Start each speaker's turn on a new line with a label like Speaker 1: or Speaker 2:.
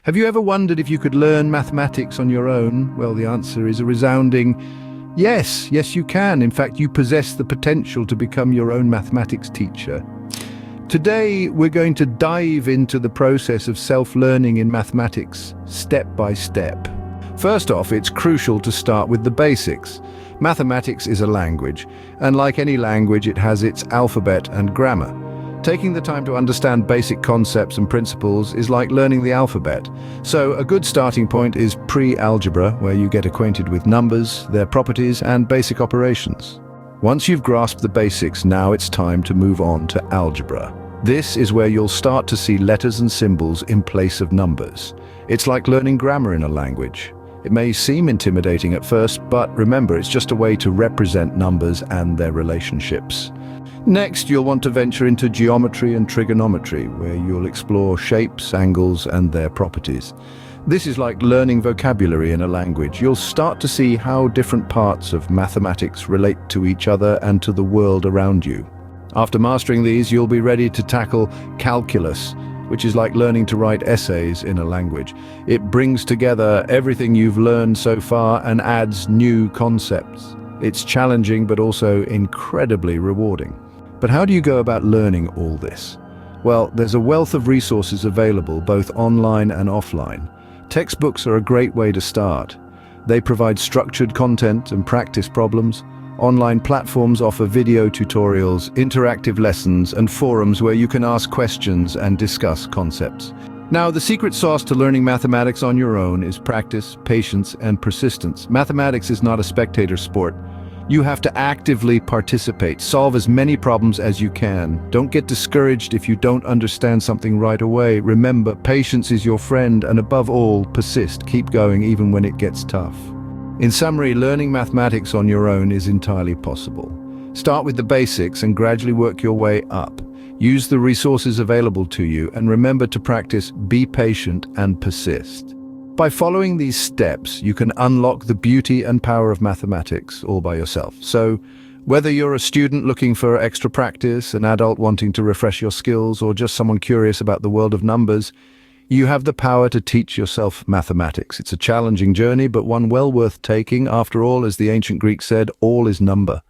Speaker 1: Have you ever wondered if you could learn mathematics on your own? Well, the answer is a resounding yes. Yes, you can. In fact, you possess the potential to become your own mathematics teacher. Today, we're going to dive into the process of self-learning in mathematics, step by step. First off, it's crucial to start with the basics. Mathematics is a language, and like any language, it has its alphabet and grammar. Taking the time to understand basic concepts and principles is like learning the alphabet. So a good starting point is pre-algebra, where you get acquainted with numbers, their properties, and basic operations. Once you've grasped the basics, now it's time to move on to algebra. This is where you'll start to see letters and symbols in place of numbers. It's like learning grammar in a language. It may seem intimidating at first, but remember, it's just a way to represent numbers and their relationships. Next, you'll want to venture into geometry and trigonometry, where you'll explore shapes, angles, and their properties. This is like learning vocabulary in a language. You'll start to see how different parts of mathematics relate to each other and to the world around you. After mastering these, you'll be ready to tackle calculus, which is like learning to write essays in a language. It brings together everything you've learned so far and adds new concepts. It's challenging, but also incredibly rewarding. But how do you go about learning all this? Well, there's a wealth of resources available, both online and offline. Textbooks are a great way to start. They provide structured content and practice problems. Online platforms offer video tutorials, interactive lessons, and forums where you can ask questions and discuss concepts. Now, the secret sauce to learning mathematics on your own is practice, patience, and persistence. Mathematics is not a spectator sport. You have to actively participate, solve as many problems as you can. Don't get discouraged if you don't understand something right away. Remember, patience is your friend, and above all, persist. Keep going even when it gets tough. In summary, learning mathematics on your own is entirely possible. Start with the basics and gradually work your way up. Use the resources available to you, and remember to practice, be patient, and persist. By following these steps, you can unlock the beauty and power of mathematics all by yourself. So, whether you're a student looking for extra practice, an adult wanting to refresh your skills, or just someone curious about the world of numbers, you have the power to teach yourself mathematics. It's a challenging journey, but one well worth taking. After all, as the ancient Greeks said, all is number.